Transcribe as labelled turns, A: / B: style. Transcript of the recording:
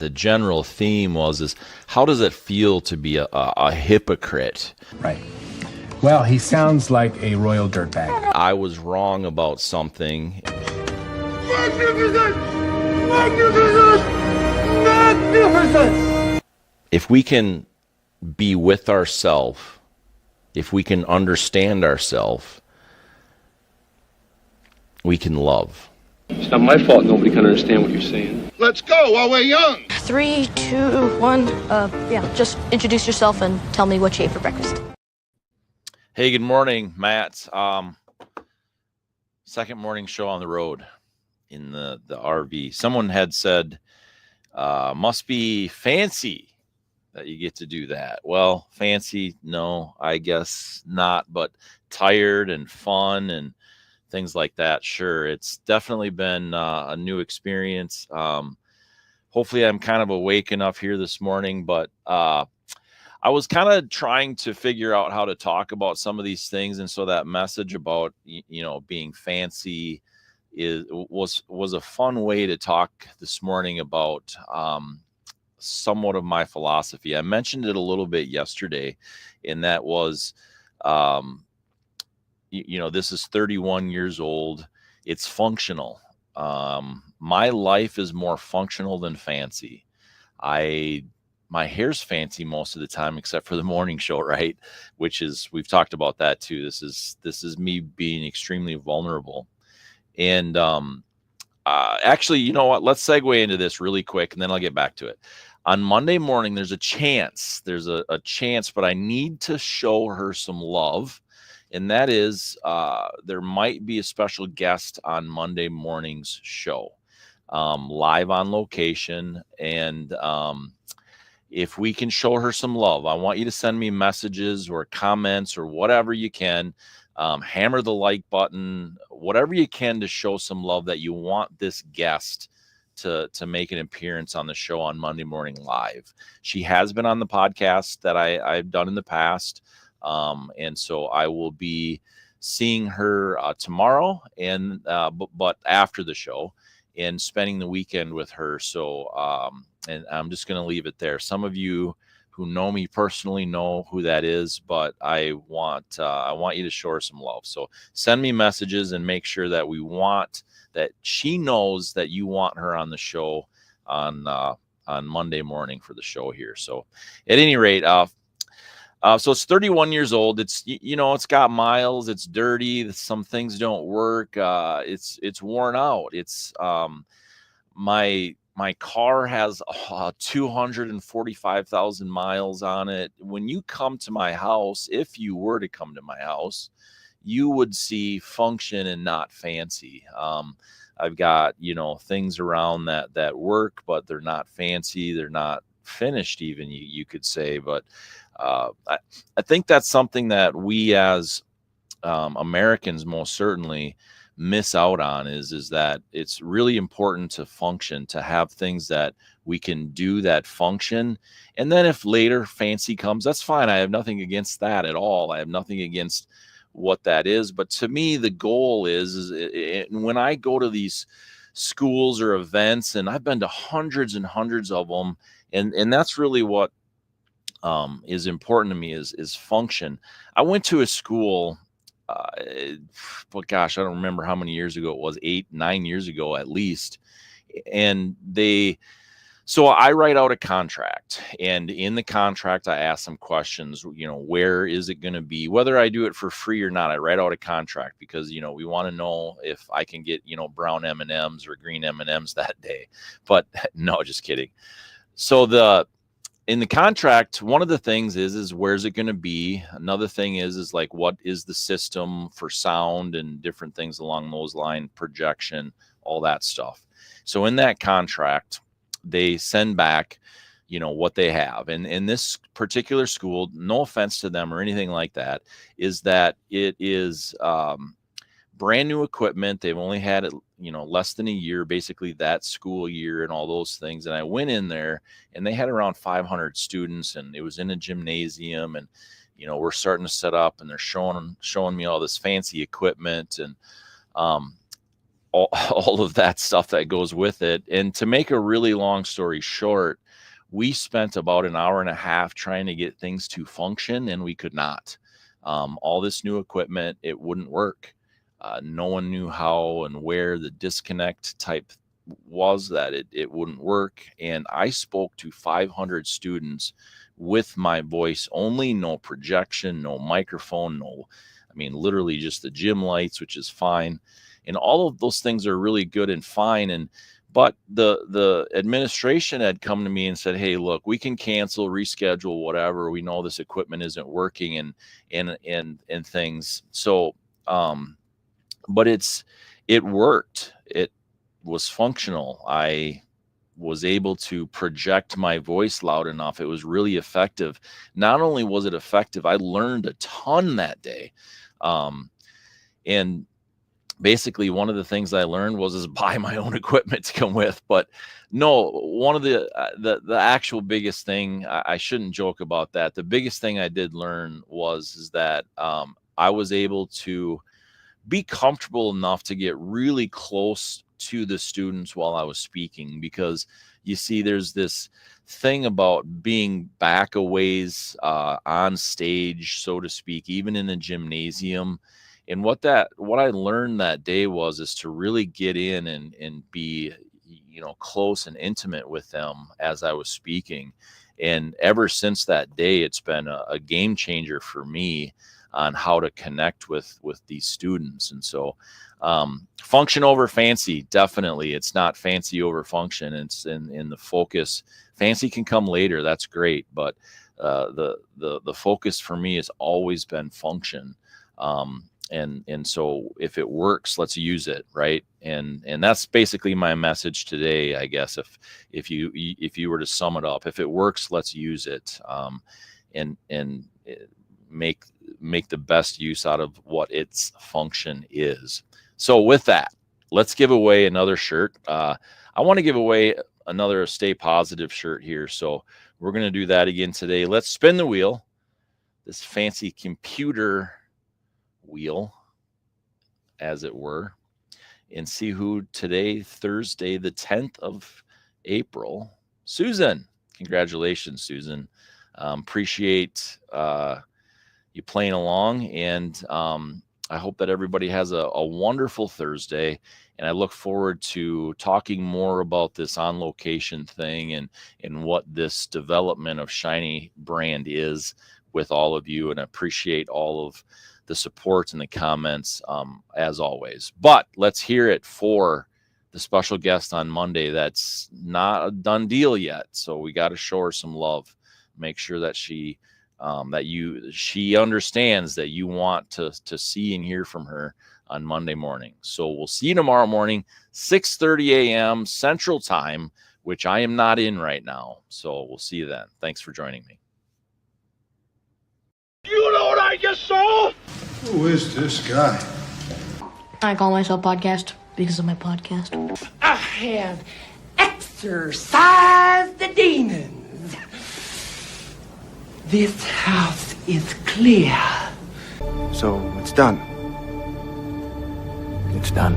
A: The general theme is how does it feel to be a hypocrite?
B: Right. Well, he sounds like a royal dirtbag.
A: I was wrong about something.
C: Magnificent! Magnificent! Magnificent!
A: If we can be with ourselves, if we can understand ourselves, we can love.
D: It's not my fault nobody can understand what you're saying.
C: Let's go while we're young.
E: 3, 2, 1. Just introduce yourself and tell me what you ate for breakfast.
A: Hey, good morning, Matt. Second morning show on the road in the RV. Someone had said, must be fancy that you get to do that. Well, fancy, no, I guess not, but tired and fun and things like that. Sure. It's definitely been a new experience. Hopefully I'm kind of awake enough here this morning, but I was kind of trying to figure out how to talk about some of these things. And so that message about, being fancy was a fun way to talk this morning about somewhat of my philosophy. I mentioned it a little bit yesterday, and that was, this is 31 years old. It's functional. My life is more functional than fancy. My hair's fancy most of the time, except for the morning show, right? We've talked about that too. This is me being extremely vulnerable. And actually, you know what? Let's segue into this really quick, and then I'll get back to it. On Monday morning, there's a chance, but I need to show her some love. And that is, there might be a special guest on Monday morning's show, live on location. And if we can show her some love, I want you to send me messages or comments or whatever you can. Hammer the like button, whatever you can to show some love that you want this guest to make an appearance on the show on Monday Morning Live. She has been on the podcast that I've done in the past. And so I will be seeing her tomorrow and but after the show and spending the weekend with her. So and I'm just going to leave it there. Some of you who know me personally know who that is, but I want you to show her some love. So send me messages and make sure that she knows that you want her on the show on Monday morning for the show here. So at any rate, so it's 31 years old. It's, it's got miles. It's dirty. Some things don't work. It's worn out. It's my car has 245,000 miles on it. When you come to my house, if you were to come to my house, you would see function and not fancy. I've got, things around that work, but they're not fancy. They're not finished even, you could say, but I think that's something that we as Americans most certainly miss out on is that it's really important to function, to have things that we can do that function. And then if later fancy comes, that's fine. I have nothing against that at all. I have nothing against what that is. But to me, the goal is when I go to these schools or events, and I've been to hundreds and hundreds of them, and that's really what is important to me is function. I went to a school, but gosh, I don't remember how many years ago it was, 8, 9 years ago at least. And so I write out a contract, and in the contract, I ask some questions, where is it going to be, whether I do it for free or not. I write out a contract because, we want to know if I can get, brown M&Ms or green M&Ms that day, but no, just kidding. So in the contract, one of the things is where's it going to be? Another thing is like, what is the system for sound and different things along those lines, projection, all that stuff. So in that contract, they send back, what they have. And in this particular school, no offense to them or anything like that, is that it is brand new equipment. They've only had it, less than a year, basically that school year and all those things. And I went in there and they had around 500 students, and it was in a gymnasium, and, we're starting to set up, and they're showing me all this fancy equipment. And all of that stuff that goes with it. And to make a really long story short, we spent about an hour and a half trying to get things to function, and we could not. All this new equipment, it wouldn't work. No one knew how and where the disconnect type was, that it wouldn't work. And I spoke to 500 students with my voice only, no projection, no microphone, literally just the gym lights, which is fine. And all of those things are really good and fine. But the administration had come to me and said, "Hey, look, we can cancel, reschedule, whatever. We know this equipment isn't working and things." So, but it worked. It was functional. I was able to project my voice loud enough. It was really effective. Not only was it effective, I learned a ton that day. And basically one of the things I learned was buy my own equipment to come with. But no, one of the actual biggest thing, I shouldn't joke about that. The biggest thing I did learn is that I was able to be comfortable enough to get really close to the students while I was speaking, because you see, there's this thing about being back a ways on stage, so to speak, even in a gymnasium. And what I learned that day is to really get in and be, close and intimate with them as I was speaking. And ever since that day, it's been a game changer for me on how to connect with these students. And so function over fancy, definitely. It's not fancy over function. It's in the focus. Fancy can come later. That's great. But the focus for me has always been function. And so if it works, let's use it, right? And that's basically my message today, I guess. If you were to sum it up, if it works, let's use it, and make the best use out of what its function is. So with that, let's give away another shirt. I want to give away another Stay Positive shirt here, so we're going to do that again today. Let's spin the wheel, this fancy computer wheel, as it were, and see who today, Thursday, the 10th of April. Susan, congratulations, Susan. Appreciate you playing along, and I hope that everybody has a wonderful Thursday, and I look forward to talking more about this on location thing and what this development of Shiny brand is with all of you, and I appreciate all of the support and the comments as always. But let's hear it for the special guest on Monday. That's not a done deal yet, so we got to show her some love. Make sure that she understands that you want to see and hear from her on Monday morning. So we'll see you tomorrow morning, 6:30 a.m. Central Time, which I am not in right now. So we'll see you then. Thanks for joining me.
C: You know what I just saw?
F: Who is this guy?
E: I call myself Podcast because of my podcast.
G: I have exorcised the demons. This house is clear.
F: So it's done. It's done.